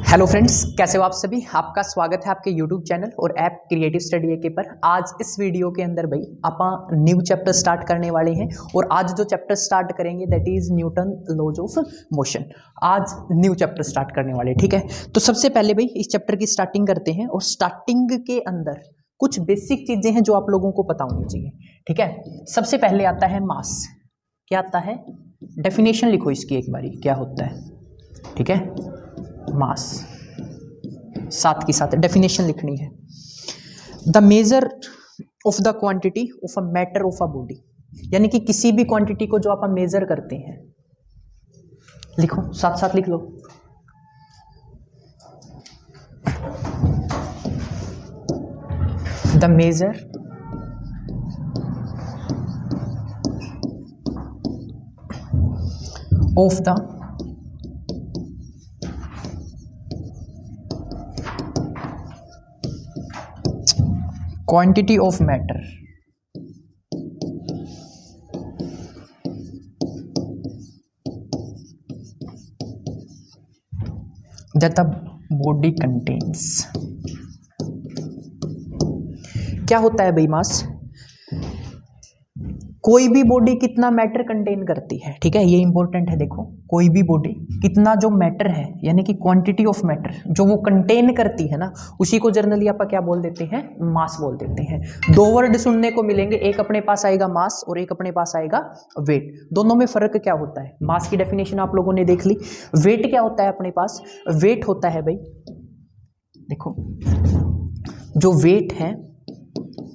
Hello friends, कैसे हो आप सभी। आपका स्वागत है आपके यूट्यूब चैनल और ऐप क्रिएटिव स्टडी एके पर। आज इस वीडियो के अंदर भाई आप न्यू चैप्टर स्टार्ट करने वाले हैं और आज जो चैप्टर स्टार्ट करेंगे that is Newton laws of motion. आज न्यू चैप्टर स्टार्ट करने वाले, ठीक है। तो सबसे पहले भाई इस चैप्टर की स्टार्टिंग करते हैं और स्टार्टिंग के अंदर कुछ बेसिक चीजें हैं जो आप लोगों को पता होनी चाहिए, ठीक है। सबसे पहले आता है मास। क्या आता है? डेफिनेशन लिखो इसकी एक बारी, क्या होता है, ठीक है। मास साथ की साथ डेफिनेशन लिखनी है। The measure of the quantity of a matter of a body, यानी कि किसी भी क्वांटिटी को जो आप मेजर करते हैं, लिखो साथ साथ लिख लो। The measure of the quantity of matter that the body contains। क्या होता है भाई मास? कोई भी बॉडी कितना मैटर कंटेन करती है, ठीक है, ये इंपॉर्टेंट है। देखो, कोई भी बॉडी कितना जो मैटर है, यानी कि क्वांटिटी ऑफ मैटर जो वो कंटेन करती है ना, उसी को जनरली आप क्या बोल देते हैं? मास बोल देते हैं। दो वर्ड सुनने को मिलेंगे, एक अपने पास आएगा मास और एक अपने पास आएगा वेट। दोनों में फर्क क्या होता है? मास की डेफिनेशन आप लोगों ने देख ली। वेट क्या होता है अपने पास? वेट होता है भाई, देखो, जो वेट है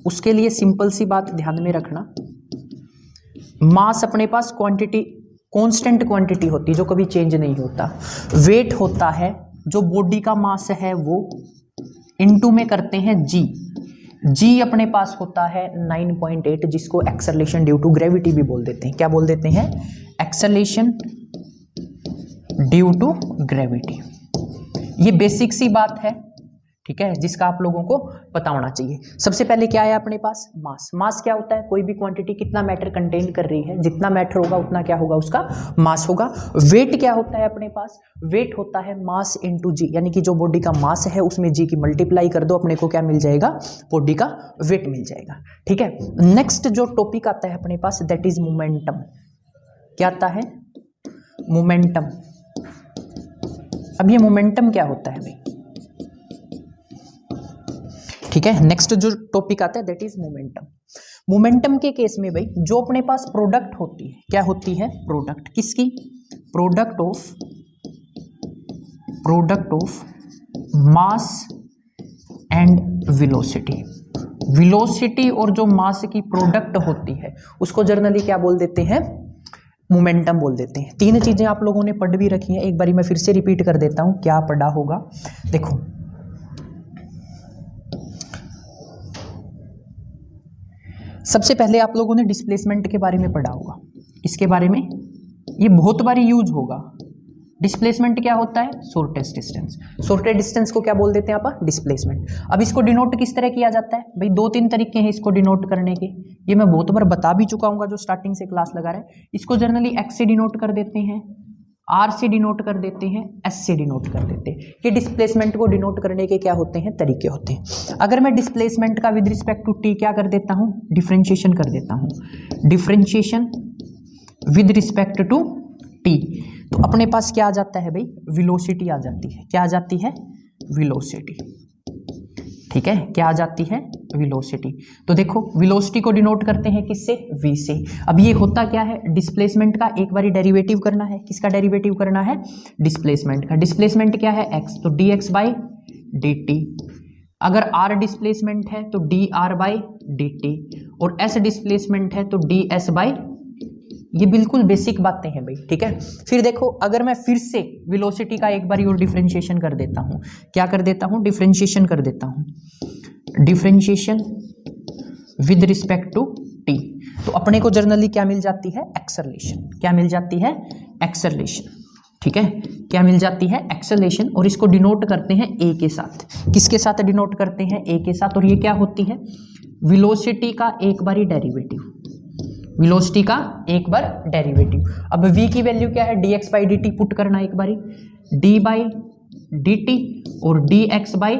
उसके लिए सिंपल सी बात ध्यान में रखना, मास अपने पास क्वांटिटी, कांस्टेंट क्वांटिटी होती है जो कभी चेंज नहीं होता। वेट होता है जो बॉडी का मास है वो इनटू में करते हैं जी। जी अपने पास होता है 9.8, जिसको एक्सेलरेशन ड्यू टू ग्रेविटी भी बोल देते हैं। क्या बोल देते हैं? Acceleration due to gravity. ये बेसिक सी बात है, ठीक है, जिसका आप लोगों को पता होना चाहिए। सबसे पहले क्या है अपने पास? मास। मास क्या होता है? कोई भी क्वांटिटी कितना मैटर कंटेन कर रही है, जितना मैटर होगा उतना क्या होगा? उसका मास होगा। वेट क्या होता है अपने पास? वेट होता है मास इनटू जी, यानी कि जो बॉडी का मास है उसमें जी की मल्टीप्लाई कर दो, अपने को क्या मिल जाएगा? बॉडी का वेट मिल जाएगा, ठीक है। नेक्स्ट जो टॉपिक आता है अपने पास दैट इज मोमेंटम। क्या आता है? मोमेंटम। अब ये मोमेंटम क्या होता है भाई, ठीक है। नेक्स्ट जो टॉपिक आता है दैट इज मोमेंटम। मोमेंटम के केस में भाई जो अपने पास प्रोडक्ट होती है, क्या होती है? प्रोडक्ट किसकी? Product of mass and velocity. Velocity और जो मास की प्रोडक्ट होती है उसको जर्नली क्या बोल देते हैं? मोमेंटम बोल देते हैं। तीन चीजें आप लोगों ने पढ़ भी रखी हैं, एक बारी मैं फिर से रिपीट कर देता हूं, क्या पढ़ा होगा। देखो, सबसे पहले आप लोगों ने डिस्प्लेसमेंट के बारे में पढ़ा होगा, इसके बारे में ये बहुत बारी यूज होगा। डिस्प्लेसमेंट क्या होता है? Shortest distance. शॉर्टेस्ट डिस्टेंस को क्या बोल देते हैं आप? डिस्प्लेसमेंट। अब इसको डिनोट किस तरह किया जाता है भाई? दो तीन तरीके हैं इसको डिनोट करने के, ये मैं बहुत बार बता भी चुका हूँ जो स्टार्टिंग से क्लास लगा रहे हैं। इसको जनरली एक्स से डिनोट कर देते हैं, आर से डिनोट कर देते हैं, एस से डिनोट कर देते हैं। ये डिस्प्लेसमेंट को डिनोट करने के क्या होते हैं? तरीके होते हैं। अगर मैं डिस्प्लेसमेंट का विद रिस्पेक्ट टू टी क्या कर देता हूं? डिफरेंशिएशन कर देता हूं। Differentiation with respect to T, तो अपने पास क्या आ जाता है भाई? वेलोसिटी आ जाती है। क्या आ जाती है? वेलोसिटी, ठीक है। क्या आ जाती है? वेलोसिटी। तो देखो, वेलोसिटी को डिनोट करते हैं किससे? v से। अब ये होता क्या है? डिस्प्लेसमेंट का एक बारी डेरिवेटिव करना है। किसका डेरिवेटिव करना है? डिस्प्लेसमेंट का। डिस्प्लेसमेंट क्या है? x, तो dx बाई dt। अगर r डिस्प्लेसमेंट है तो dr बाई dt, और s डिस्प्लेसमेंट है तो ds बाई, ये बिल्कुल बेसिक बातें हैं भाई, ठीक है। फिर देखो, अगर मैं फिर से वेलोसिटी का एक बारी और डिफरेंशिएशन कर देता हूं, क्या कर देता हूं? डिफरेंशिएशन कर देता हूं। Differentiation with respect to T, तो अपने को जर्नली क्या मिल जाती है? एक्सेलरेशन। क्या मिल जाती है? एक्सेलरेशन, ठीक है। क्या मिल जाती है? एक्सेलरेशन। और इसको डिनोट करते हैं ए के साथ। किसके साथ डिनोट करते हैं? ए के साथ। और ये क्या होती है? वेलोसिटी का एक बारी डेरिवेटिव। वेलोसिटी का एक बार डेरिवेटिव। अब v की वैल्यू क्या है? dx बाई dt पुट करना एक बारी, d बाई डी टी और D x by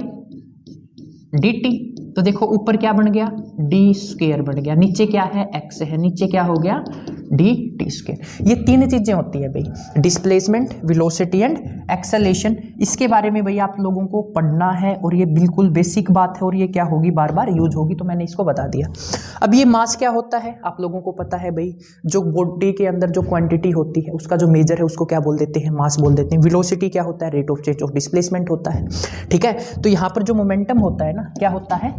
D T. तो देखो ऊपर क्या बन गया, डी स्क्वेयर बन गया, नीचे क्या है, एक्स है, नीचे क्या हो गया, डी टी स्क्वेयर। ये तीन चीजें होती है भाई, डिस्प्लेसमेंट, वेलोसिटी एंड एक्सेलेरेशन। इसके बारे में भाई आप लोगों को पढ़ना है और ये बिल्कुल बेसिक बात है और ये क्या होगी, बार बार यूज होगी, तो मैंने इसको बता दिया। अब ये मास क्या होता है, आप लोगों को पता है भाई, जो बॉडी के अंदर जो क्वांटिटी होती है उसका जो मेजर है उसको क्या बोल देते हैं, मास बोल देते हैं। वेलोसिटी क्या होता है, rate of change of displacement होता है, ठीक है। तो यहाँ पर जो मोमेंटम होता है ना, क्या होता है,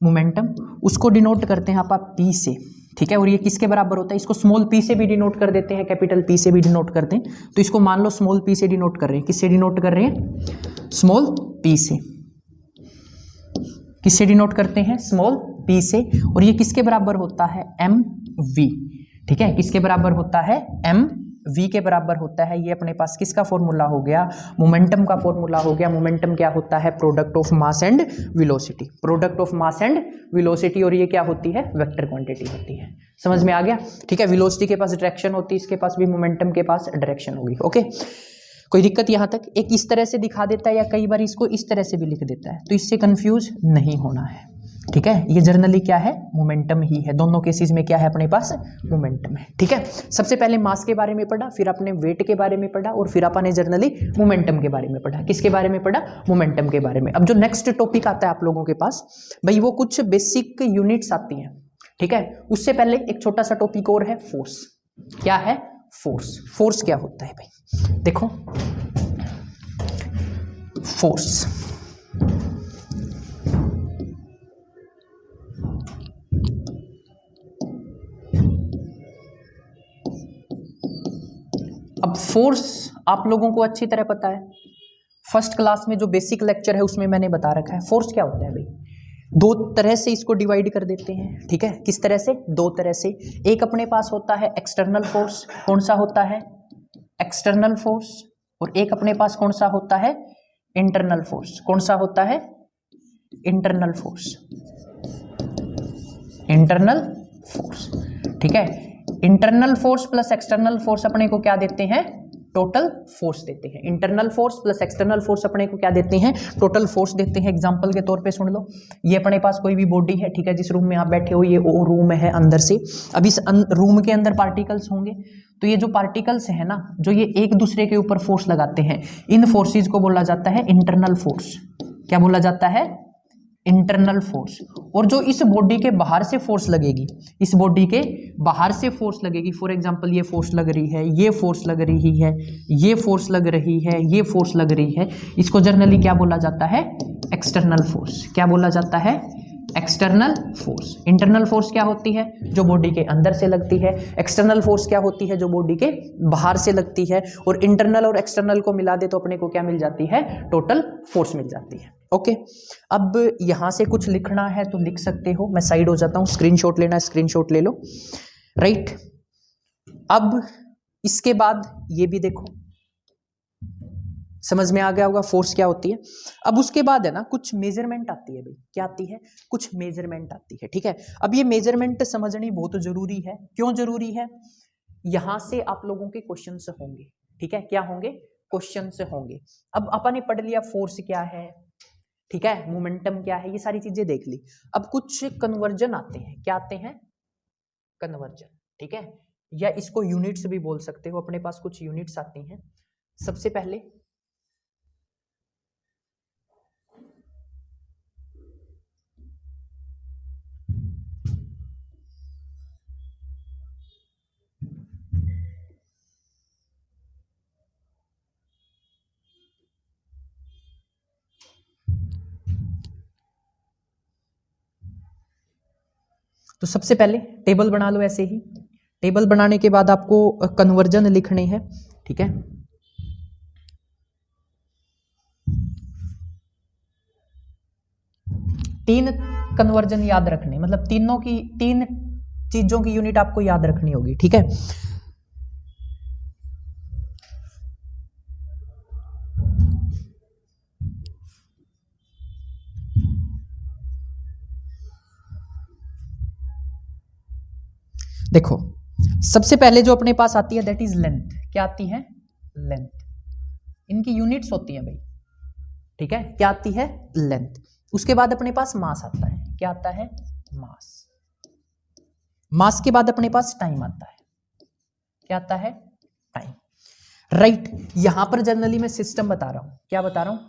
मोमेंटम, उसको डिनोट करते हैं आप पी से, ठीक है। और ये किसके बराबर होता है, इसको स्मॉल पी से भी डिनोट कर देते हैं, कैपिटल पी से भी डिनोट करते हैं। तो इसको मान लो स्मॉल पी से डिनोट कर रहे हैं, किससे डिनोट कर रहे हैं, स्मॉल पी से, किससे डिनोट करते हैं, स्मॉल पी से। और ये किसके बराबर होता है, एम वी, ठीक है, किसके बराबर होता है, एम वी के बराबर होता है। ये अपने पास किसका फॉर्मूला हो गया, मोमेंटम का फॉर्मूला हो गया। मोमेंटम क्या होता है, product of mass and velocity, product of mass and velocity. और ये क्या होती है, वेक्टर क्वांटिटी होती है। समझ में आ गया, ठीक है। वेलोसिटी के पास डायरेक्शन होती है, इसके पास भी मोमेंटम के पास डायरेक्शन होगी, ओके। कोई दिक्कत यहां तक, एक इस तरह से दिखा देता है या कई बार इसको इस तरह से भी लिख देता है, तो इससे कंफ्यूज नहीं होना है, ठीक है। ये जर्नली क्या है, मोमेंटम ही है, दोनों केसेस में क्या है अपने पास, मोमेंटम है, ठीक है। सबसे पहले मास के बारे में पढ़ा, फिर अपने वेट के बारे में पढ़ा और फिर अपने जर्नली मोमेंटम के बारे में पढ़ा। किसके बारे में पढ़ा, मोमेंटम के बारे में। अब जो नेक्स्ट टॉपिक आता है आप लोगों के पास भाई, वो कुछ बेसिक यूनिट्स आती हैं, ठीक है। उससे पहले एक छोटा सा टॉपिक और है, फोर्स। क्या है, फोर्स। फोर्स क्या होता है भाई, देखो फोर्स, अब फोर्स आप लोगों को अच्छी तरह पता है, फर्स्ट क्लास में जो बेसिक लेक्चर है उसमें मैंने बता रखा है। फोर्स क्या होता है भाई, दो तरह से इसको डिवाइड कर देते हैं, ठीक है। किस तरह से, दो तरह से। एक अपने पास होता है एक्सटर्नल फोर्स, कौन सा होता है, एक्सटर्नल फोर्स। और एक अपने पास कौन सा होता है, इंटरनल फोर्स। कौन सा होता है, इंटरनल फोर्स, इंटरनल फोर्स, ठीक है। Internal force plus external force अपने को क्या देते हैं, टोटल फोर्स देते हैं। Internal force plus external force अपने को क्या देते हैं, टोटल फोर्स देते हैं। एग्जांपल के तौर पे सुन लो, ये अपने पास कोई भी बॉडी है, ठीक है, जिस रूम में आप बैठे हो ये वो रूम है अंदर से। अब इस रूम के अंदर पार्टिकल्स होंगे, तो ये जो पार्टिकल्स है ना, जो ये एक दूसरे के ऊपर फोर्स लगाते हैं, इन फोर्सेज को बोला जाता है इंटरनल फोर्स। क्या बोला जाता है, इंटरनल फोर्स। और जो इस बॉडी के बाहर से फोर्स लगेगी, इस बॉडी के बाहर से फोर्स लगेगी, फॉर एग्जांपल ये फोर्स लग रही है, ये फोर्स लग रही है, ये फोर्स लग रही है, ये फोर्स लग रही है, इसको जनरली क्या बोला जाता है, एक्सटर्नल फोर्स। क्या बोला जाता है, एक्सटर्नल फोर्स। इंटरनल फोर्स क्या होती है, जो बॉडी के अंदर से लगती है। एक्सटर्नल फोर्स क्या होती है, जो बॉडी के बाहर से लगती है। और इंटरनल और एक्सटर्नल को मिला दे तो अपने को क्या मिल जाती है, टोटल फोर्स मिल जाती है, ओके। अब यहां से कुछ लिखना है तो लिख सकते हो, मैं साइड हो जाता हूं, स्क्रीनशॉट लेना है स्क्रीनशॉट ले लो, राइट। अब इसके बाद ये भी देखो, समझ में आ गया होगा फोर्स क्या होती है। अब उसके बाद है ना कुछ मेजरमेंट आती है भाई, क्या आती है, कुछ मेजरमेंट आती है, ठीक है। अब ये मेजरमेंट समझनी बहुत जरूरी है। क्यों जरूरी है, यहां से आप लोगों के क्वेश्चंस होंगे, ठीक है। क्या होंगे, क्वेश्चंस होंगे। अब अपन ने पढ़ लिया फोर्स क्या है, ठीक है, मोमेंटम क्या है, ये सारी चीजें देख ली। अब कुछ कन्वर्जन आते हैं, क्या आते हैं, कन्वर्जन, ठीक है, या इसको यूनिट्स भी बोल सकते हो। अपने पास कुछ यूनिट्स आती हैं। सबसे पहले तो सबसे पहले टेबल बना लो, ऐसे ही टेबल बनाने के बाद आपको कन्वर्जन लिखने हैं, ठीक है। तीन कन्वर्जन याद रखने, मतलब तीनों की, तीन चीजों की यूनिट आपको याद रखनी होगी, ठीक है। देखो सबसे पहले जो अपने पास आती है दैट इज लेंथ। क्या आती है, लेंथ। इनकी यूनिट्स होती हैं भाई, ठीक है, क्या आती है? लेंथ। उसके बाद अपने पास मास आता है, क्या आता है? मास। मास के बाद अपने पास टाइम आता है, क्या आता है? टाइम। राइट। यहां पर जनरली मैं सिस्टम बता रहा हूं, क्या बता रहा हूं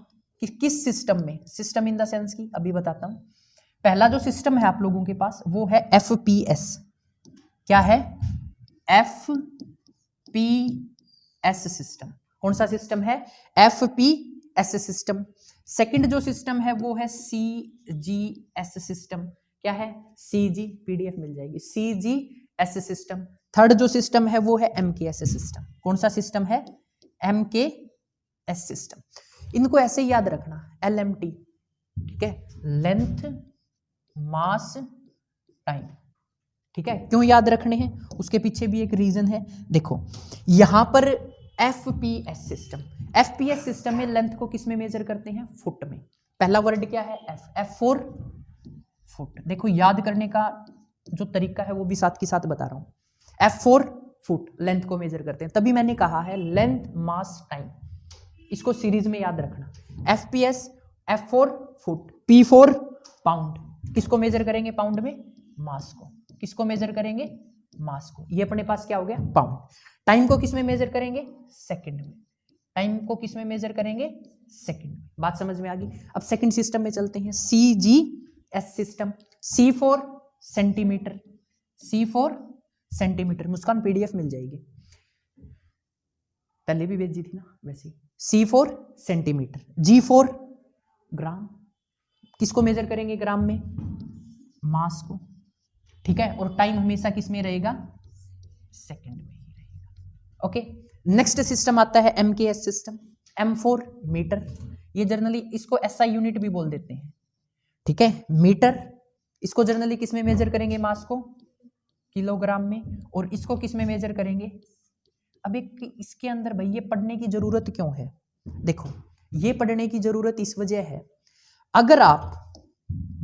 कि किस सिस्टम में, सिस्टम इन द सेंस की अभी बताता हूं। पहला जो सिस्टम है आप लोगों के पास वो है FPS। क्या है? FPS system. कौन सा सिस्टम है? FPS system. सेकंड जो सिस्टम है वो है CGS सिस्टम। क्या है? CG, PDF मिल जाएगी, CGS सिस्टम। थर्ड जो सिस्टम है वो है MKS सिस्टम। कौन सा सिस्टम है? MKS system. इनको ऐसे ही याद रखना, LMT, ठीक है, लेंथ, मास, टाइम। ठीक है, क्यों याद रखने हैं उसके पीछे भी एक रीजन है। देखो यहां पर FPS सिस्टम, FPS सिस्टम में लेंथ को किस में मेजर करते हैं? फुट में। पहला वर्ड क्या है? F for foot. देखो याद करने का जो तरीका है वो भी साथ के साथ बता रहा हूं। F फॉर फुट, लेंथ को मेजर करते हैं, तभी मैंने कहा है लेंथ, मास, टाइम। इसको सीरीज में याद रखना। FPS, F for foot, P for pound. किसको मेजर करेंगे? पाउंड में। मास को। किसको मेजर करेंगे? मास को। ये अपने पास क्या हो गया? पाउंड। टाइम को किस में मेजर करेंगे? सेकंड में। टाइम को किस में मेजर करेंगे? सेकंड में। बात समझ में आ गई? अब सेकंड सिस्टम में चलते हैं, CGS system. C for centimetre, C for centimetre. Muskan PDF मिल जाएगी, पहले भी भेजी थी ना वैसे। C for centimetre, G for gram. किसको मेजर करेंगे? ग्राम में। मास को। ठीक है, और टाइम हमेशा किस में रहेगा? सेकंड में ही रहेगा। ओके, नेक्स्ट सिस्टम आता है MKS system. M for metre. ये जनरली इसको SI यूनिट भी बोल देते हैं, ठीक है, मीटर। इसको जनरली किस में मेजर करेंगे? मास को, किलोग्राम में। और इसको किस में मेजर करेंगे? अब एक इसके अंदर भाई ये पढ़ने की जरूरत क्यों है? देखो ये पढ़ने की जरूरत इस वजह है, अगर आप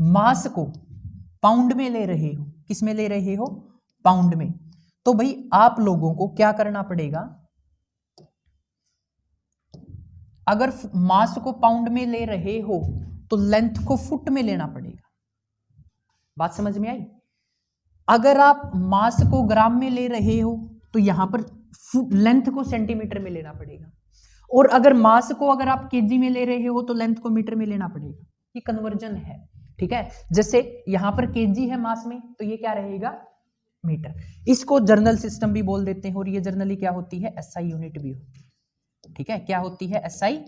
मास को पाउंड में ले रहे हो, किस में ले रहे हो? पाउंड में, तो भाई आप लोगों को क्या करना पड़ेगा? अगर मास को पाउंड में ले रहे हो तो लेंथ को फुट में लेना पड़ेगा। बात समझ में आई? अगर आप मास को ग्राम में ले रहे हो तो यहां पर लेंथ को सेंटीमीटर में लेना पड़ेगा, और अगर मास को अगर आप केजी में ले रहे हो तो लेंथ को मीटर में लेना पड़ेगा। ये कन्वर्जन है, ठीक है। जैसे यहां पर केजी है मास में, तो ये क्या रहेगा? मीटर। इसको जर्नल सिस्टम भी बोल देते हैं, और ये जर्नली क्या होती है? SI यूनिट भी होती है, ठीक है। क्या होती है? SI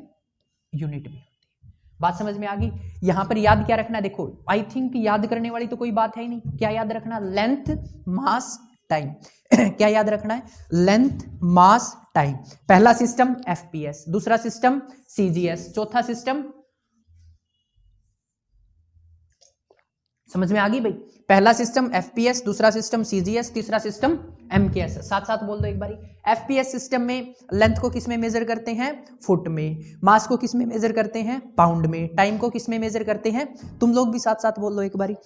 यूनिट भी होती है। बात समझ में आ गई? यहां पर याद क्या रखना? देखो आई थिंक याद करने वाली तो कोई बात है ही नहीं। क्या याद रखना? लेंथ, मास, टाइम। क्या याद रखना है? लेंथ, मास, टाइम। पहला सिस्टम FPS, दूसरा सिस्टम CGS, चौथा सिस्टम, समझ में आ गई भाई? पहला सिस्टम FPS, दूसरा सिस्टम CGS, तीसरा सिस्टम MKS। साथ साथ बोल दो एक बारी। FPS सिस्टम में लेंथ को किस में मेजर करते हैं? फुट में। मास को किस में मेजर करते हैं? पाउंड में। टाइम को किस में मेजर करते हैं? तुम लोग भी साथ साथ बोल दो एक बारी।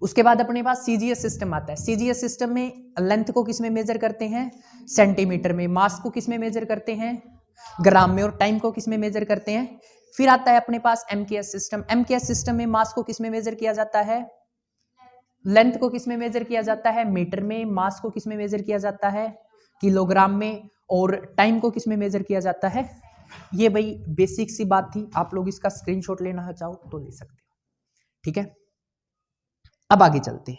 उसके बाद अपने पास CGS सिस्टम आता है। CGS सिस्टम में लेंथ को किस में मेजर करते हैं? सेंटीमीटर में। मास को किस में मेजर करते हैं? ग्राम में। और टाइम को किस में मेजर करते हैं? फिर आता है अपने पास MKS सिस्टम। MKS सिस्टम में मास को किस में मेजर किया जाता है? लेंथ को किस में मेजर किया जाता है? मीटर में। मास को किस में मेजर किया जाता है? किलोग्राम में। और टाइम को किस में मेजर किया जाता है? ये भाई बेसिक सी बात थी, आप लोग इसका स्क्रीनशॉट लेना चाहो तो ले सकते हो, ठीक है। अब आगे चलते हैं।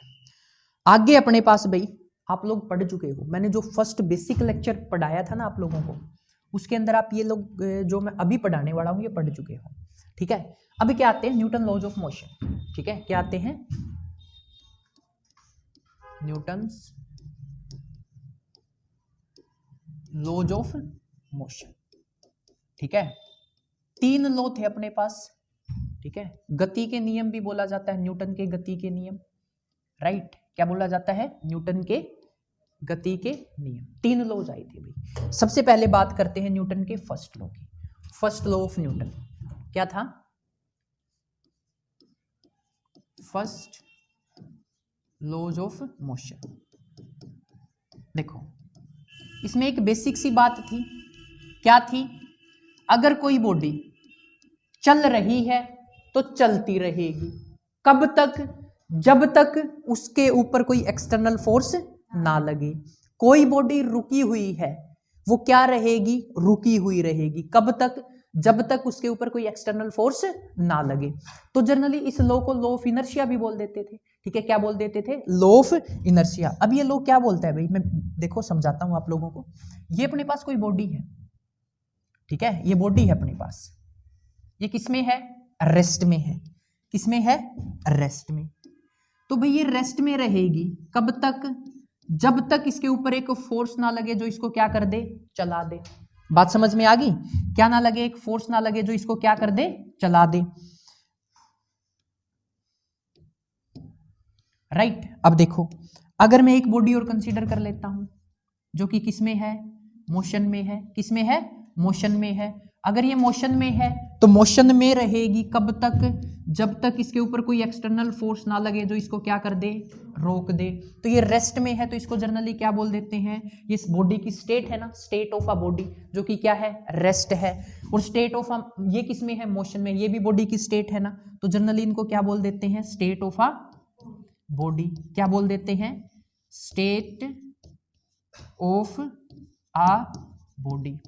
आगे अपने पास भाई आप लोग पढ़ चुके हो, मैंने जो फर्स्ट बेसिक लेक्चर पढ़ाया था ना आप लोगों को, उसके अंदर आप ये लोग जो मैं अभी पढ़ाने वाला हूं ये पढ़ चुके हो, ठीक है। अभी क्या आते हैं? न्यूटन लॉज ऑफ मोशन, ठीक है। क्या आते हैं? न्यूटन्स लॉज ऑफ मोशन, ठीक है। 3 लॉ थे अपने पास, ठीक है। गति के नियम भी बोला जाता है, न्यूटन के गति के नियम, राइट। क्या बोला जाता है? न्यूटन के गति के नियम। 3 लॉज आई थी भाई। सबसे पहले बात करते हैं न्यूटन के फर्स्ट लॉ की। फर्स्ट लॉ ऑफ न्यूटन क्या था? First laws of motion. देखो इसमें एक बेसिक सी बात थी, क्या थी? अगर कोई बॉडी चल रही है तो चलती रहेगी। कब तक? जब तक उसके ऊपर कोई एक्सटर्नल फोर्स ना लगे। कोई बॉडी रुकी हुई है, वो क्या रहेगी? रुकी हुई रहेगी। कब तक? जब तक उसके ऊपर कोई एक्सटर्नल फोर्स ना लगे। तो जनरली इस लॉ को लॉ ऑफ इनर्शिया भी बोल देते थे। ठीक है, क्या बोल देते थे? Law of inertia. अब ये लॉ क्या बोलता है भाई, मैं देखो समझाता हूं आप लोगों को। ये अपने पास कोई बॉडी है, ठीक है, ये बॉडी है अपने पास, ये किसमें है? रेस्ट में है। किसमें है? रेस्ट में। तो भाई ये रेस्ट में रहेगी कब तक? जब तक इसके ऊपर एक फोर्स ना लगे जो इसको क्या कर दे? चला दे। बात समझ में आ गई? क्या ना लगे? एक फोर्स ना लगे जो इसको क्या कर दे? चला दे। राइट। अब देखो, अगर मैं एक बॉडी और कंसीडर कर लेता हूं जो कि किसमें है? मोशन में है। किसमें है? मोशन में है। अगर ये मोशन में है तो मोशन में रहेगी कब तक? जब तक इसके ऊपर कोई एक्सटर्नल फोर्स ना लगे जो इसको क्या कर दे? रोक दे। तो ये रेस्ट में है, तो इसको जनरली क्या बोल देते हैं? ये इस बॉडी की स्टेट है ना, स्टेट ऑफ अ बॉडी, जो कि क्या है? रेस्ट है। और स्टेट ऑफ ये किसमें है? मोशन में। ये भी बॉडी की स्टेट है ना, तो जनरली इनको क्या बोल देते हैं? State of a body. क्या बोल देते हैं? State of a body.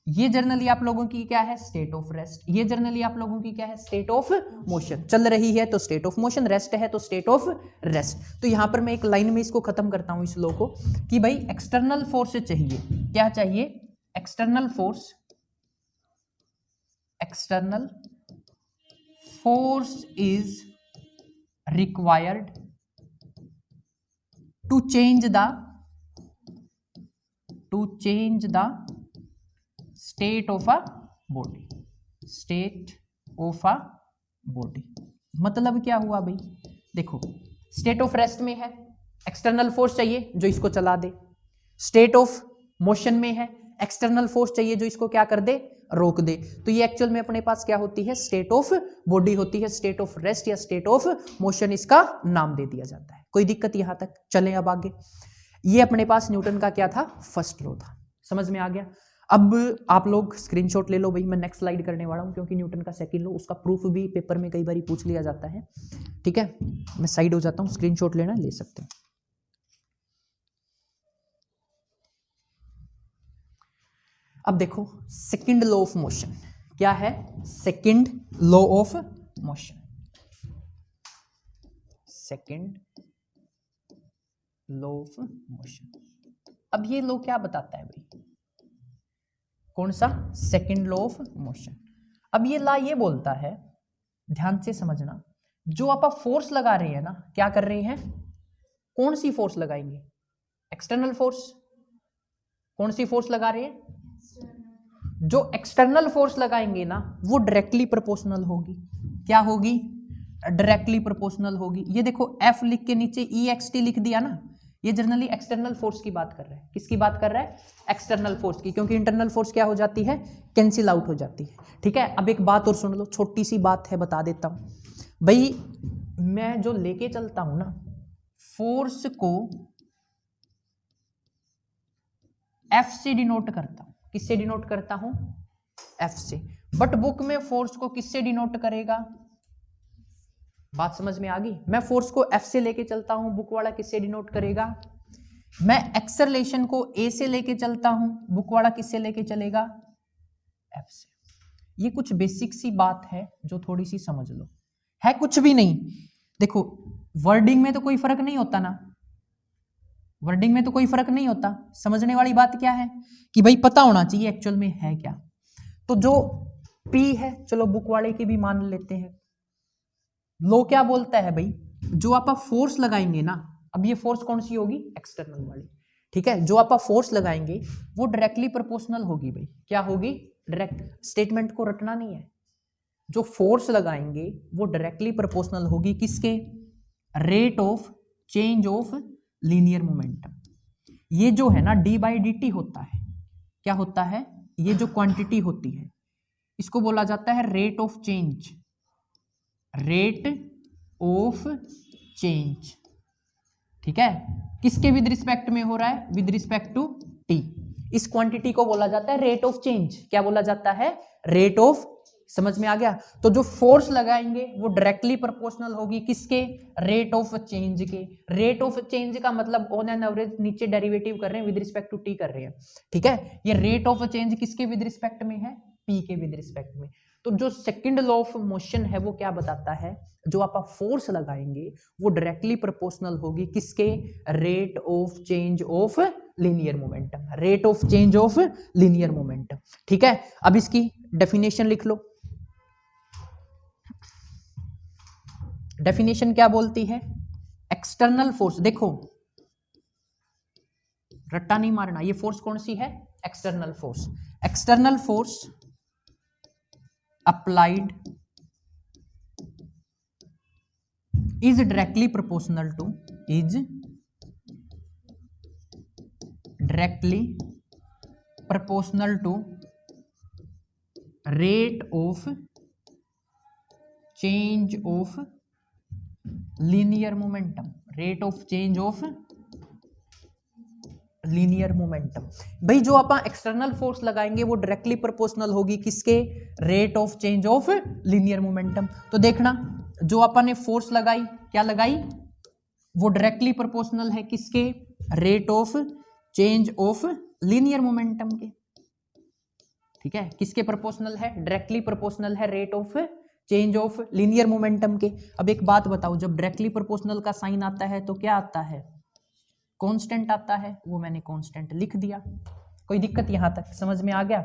ये जर्नली आप लोगों की क्या है? State of rest. ये जर्नली आप लोगों की क्या है? State of motion. चल रही है तो स्टेट ऑफ मोशन, रेस्ट है तो स्टेट ऑफ रेस्ट। तो यहां पर मैं एक लाइन में इसको खत्म करता हूं इस लॉ को, कि भाई एक्सटर्नल फोर्स चाहिए। क्या चाहिए? External force. External force is required to change the state of a body. State of a body मतलब क्या हुआ भाई? देखो, स्टेट ऑफ रेस्ट में है, एक्सटर्नल फोर्स चाहिए जो इसको चला दे। स्टेट ऑफ मोशन में है, एक्सटर्नल फोर्स चाहिए जो इसको क्या कर दे? रोक दे। तो ये एक्चुअल में अपने पास क्या होती है? स्टेट ऑफ बॉडी होती है। स्टेट ऑफ रेस्ट या स्टेट ऑफ मोशन इसका नाम दे दिया जाता है। कोई दिक्कत यहां तक? चलें अब आगे। ये अपने पास न्यूटन का क्या था? फर्स्ट लॉ था। समझ में आ गया? अब आप लोग स्क्रीनशॉट ले लो भाई, मैं नेक्स्ट स्लाइड करने वाला हूं, क्योंकि न्यूटन का सेकंड लॉ, उसका प्रूफ भी पेपर में कई बार पूछ लिया जाता है। ठीक है, मैं साइड हो जाता हूं, स्क्रीनशॉट लेना ले सकते हैं। अब देखो, सेकंड लॉ ऑफ मोशन क्या है? Second law of motion. Second law of motion. अब ये लॉ क्या बताता है भाई? कौन सा? Second law of motion. अब ये लॉ ये बोलता है, ध्यान से समझना, जो आप फोर्स लगा रहे हैं ना, क्या कर रहे हैं? कौन सी फोर्स लगाएंगे? External force. कौन सी फोर्स लगा रहे हैं? जो एक्सटर्नल फोर्स लगाएंगे ना, वो डायरेक्टली प्रोपोर्शनल होगी। क्या होगी? डायरेक्टली प्रोपोर्शनल होगी। ये देखो, एफ लिख के नीचे EXT लिख दिया ना, ये जनरली एक्सटर्नल फोर्स की बात कर रहा है। किसकी बात कर रहा है? एक्सटर्नल फोर्स की, क्योंकि इंटरनल फोर्स क्या हो जाती है? कैंसिल आउट हो जाती है। ठीक है, अब एक बात और सुन लो, छोटी सी बात है, बता देता हूं भाई। मैं जो लेके चलता हूं ना फोर्स को, F से डिनोट करता हूं। किससे डिनोट करता हूं? F से। बट बुक में फोर्स को किससे डिनोट करेगा? बात समझ में आ गई? मैं फोर्स को F से लेके चलता हूं, बुक वाला किससे डिनोट करेगा? मैं एक्सेलरेशन को A से लेके चलता हूं, बुक वाला किससे लेके चलेगा? F से। ये कुछ बेसिक सी बात है जो थोड़ी सी समझ लो, है कुछ भी नहीं। देखो, वर्डिंग में तो कोई फर्क नहीं होता ना, वर्डिंग में तो कोई फर्क नहीं होता। समझने वाली बात क्या है कि भाई पता होना चाहिए एक्चुअल में है क्या। तो जो P है, चलो बुक वाले की भी मान लेते हैं। लो क्या बोलता है भाई? जो आप फोर्स लगाएंगे ना, अब ये फोर्स कौन सी होगी? एक्सटर्नल वाली। ठीक है, जो आप फोर्स लगाएंगे वो डायरेक्टली प्रोपोर्शनल होगी भाई। क्या होगी? डायरेक्ट। स्टेटमेंट को रटना नहीं है। जो फोर्स लगाएंगे वो डायरेक्टली प्रोपोर्शनल होगी किसके? Rate of change of linear momentum. ये जो है ना d/dt होता है, क्या होता है? ये जो क्वांटिटी होती है इसको बोला जाता है rate of change. Rate of change. ठीक है, किसके विद रिस्पेक्ट में हो रहा है? With respect to t। इस क्वांटिटी को बोला जाता है रेट ऑफ चेंज। क्या बोला जाता है? रेट ऑफ समझ में आ गया। तो जो फोर्स लगाएंगे वो डायरेक्टली प्रोपोर्शनल होगी किसके, रेट ऑफ चेंज के। रेट ऑफ चेंज का मतलब ऑन एन एवरेज नीचे डेरिवेटिव कर रहे हैं, विद रिस्पेक्ट टू टी कर रहे हैं, ठीक है। ये रेट ऑफ चेंज किसके विद रिस्पेक्ट में है, पी के विद रिस्पेक्ट में। तो जो सेकंड लॉ ऑफ मोशन है वो क्या बताता है, जो आप फोर्स लगाएंगे वो डायरेक्टली प्रोपोर्शनल होगी किसके, rate of change of linear momentum, rate of change of linear momentum, ठीक है। अब इसकी डेफिनेशन लिख लो। डेफिनेशन क्या बोलती है, एक्सटर्नल फोर्स, देखो रट्टा नहीं मारना, ये फोर्स कौन सी है, external force. External force applied is directly proportional to rate of change of linear momentum, rate of change of linear momentum. भाई जो आप एक्सटर्नल फोर्स लगाएंगे वो डायरेक्टली प्रोपोर्शनल होगी किसके, rate of change of linear momentum. तो देखना जो अपन ने फोर्स लगाई, क्या लगाई, वो डायरेक्टली प्रोपोर्शनल है किसके, rate of change of linear momentum के, ठीक है। किसके प्रोपोर्शनल है, डायरेक्टली प्रोपोर्शनल है rate of change of linear momentum के। अब एक बात बताओ, जब डायरेक्टली प्रोपोर्शनल का साइन आता है तो क्या आता है, कांस्टेंट आता है, वो मैंने कांस्टेंट लिख दिया। कोई दिक्कत यहां तक समझ में आ गया।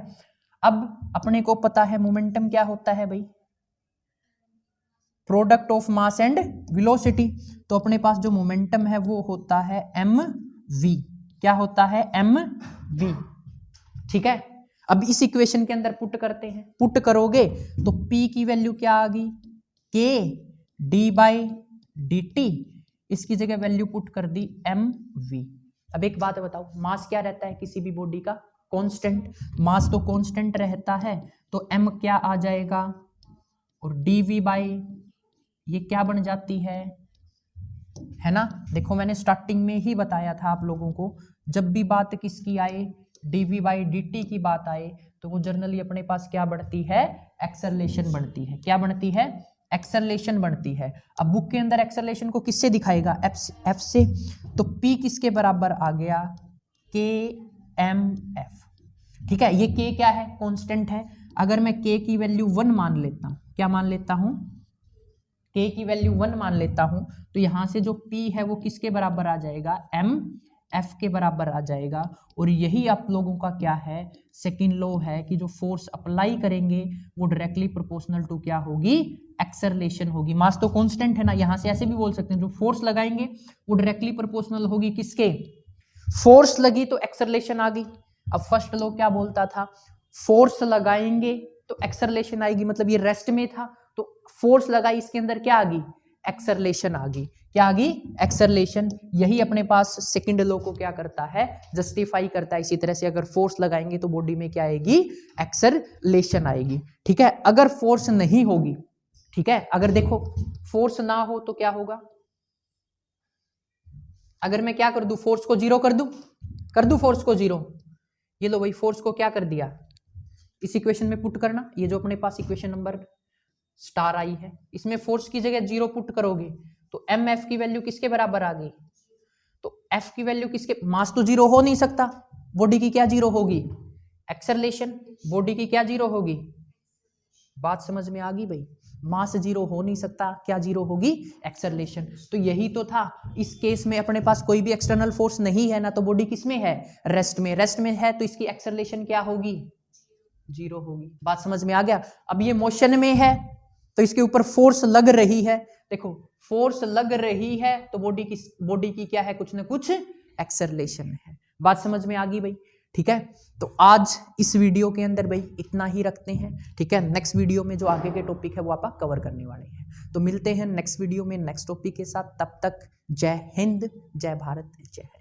अब अपने को पता है मोमेंटम क्या होता है भाई, product of mass and velocity. तो अपने पास जो मोमेंटम है वो होता है mv, क्या होता है mv, ठीक है। अब इस इक्वेशन के अंदर पुट करते हैं, पुट करोगे तो p की वैल्यू क्या आ गई, k d/dt, इसकी जगह वैल्यू पुट कर दी mv। अब एक बात बताओ, मास क्या रहता है किसी भी बॉडी का, कांस्टेंट। मास तो कांस्टेंट रहता है तो m क्या आ जाएगा, और dv ये क्या बन जाती है ना। देखो मैंने स्टार्टिंग में ही बताया था आप लोगों को, जब भी बात किसकी आए, dv/dt की बात आए, तो वो जनरली अपने पास क्या बढ़ती है, एक्सेलरेशन बढ़ती है। क्या बढ़ती है, एक्सेलरेशन बढ़ती है। अब बुक के अंदर एक्सेलरेशन को किससे दिखाएगा, एफ से। तो p किसके बराबर आ गया, kmf, ठीक है। ये k क्या है, कांस्टेंट है। अगर मैं k की वैल्यू 1 मान लेता हूं, क्या मान लेता हूं, k की वैल्यू 1 मान लेता हूं, तो यहां से जो p है वो किसके बराबर आ जाएगा, mf के बराबर आ जाएगा। और यही आप लोगों का क्या है, सेकंड लॉ है कि जो फोर्स अप्लाई करेंगे वो डायरेक्टली प्रोपोर्शनल टू क्या होगी, एक्सेलरेशन होगी। मास तो कांस्टेंट है ना, यहां से ऐसे भी बोल सकते हैं, जो फोर्स लगाएंगे वो डायरेक्टली प्रोपोर्शनल होगी किसके, फोर्स लगी तो एक्सेलरेशन आ गई। अब फर्स्ट लॉ क्या बोलता था, फोर्स लगाएंगे तो एक्सेलरेशन आएगी, मतलब ये रेस्ट में था तो फोर्स लगाई, इसके अंदर क्या आ गई, एक्सेलरेशन आ गई। क्या आ गई, एक्सेलरेशन। यही अपने पास सेकंड लॉ को क्या करता है, जस्टिफाई करता है। इसी तरह से अगर फोर्स लगाएंगे तो बॉडी में क्या आएगी, एक्सेलरेशन आएगी, ठीक है। अगर फोर्स नहीं होगी, ठीक है, अगर देखो फोर्स ना हो तो क्या होगा, अगर मैं क्या कर दूं, फोर्स को जीरो कर दूं फोर्स को जीरो। ये लो भाई, फोर्स को क्या कर दिया, इस इक्वेशन में पुट करना। ये जो अपने पास इक्वेशन नंबर स्टार आई है, इसमें फोर्स की जगह जीरो पुट करोगे तो mf की वैल्यू किसके बराबर आ गई, तो f की वैल्यू किसके, मास तो जीरो हो नहीं सकता, बॉडी की क्या जीरो होगी, एक्सेलरेशन। बॉडी की क्या जीरो होगी, बात समझ में आ गई भाई, मास जीरो हो नहीं सकता, क्या जीरो होगी, एक्सेलरेशन। तो यही तो था, इस केस में अपने पास कोई भी एक्सटर्नल फोर्स नहीं है ना, तो बॉडी किसमें है, रेस्ट में। रेस्ट में है तो इसकी एक्सेलरेशन क्या होगी, जीरो होगी। बात समझ में आ गया। अब ये मोशन में है तो इसके ऊपर फोर्स लग रही है, देखो फोर्स लग रही है तो बॉडी की क्या है, कुछ ना कुछ एक्सेलरेशन है। बात समझ में आ गई भाई, ठीक है। तो आज इस वीडियो के अंदर भाई इतना ही रखते हैं, ठीक है। नेक्स्ट वीडियो में जो आगे के टॉपिक है वो आप कवर करने वाले हैं। तो मिलते हैं नेक्स्ट वीडियो में नेक्स्ट टॉपिक के साथ, तब तक जय हिंद, जय भारत, जय।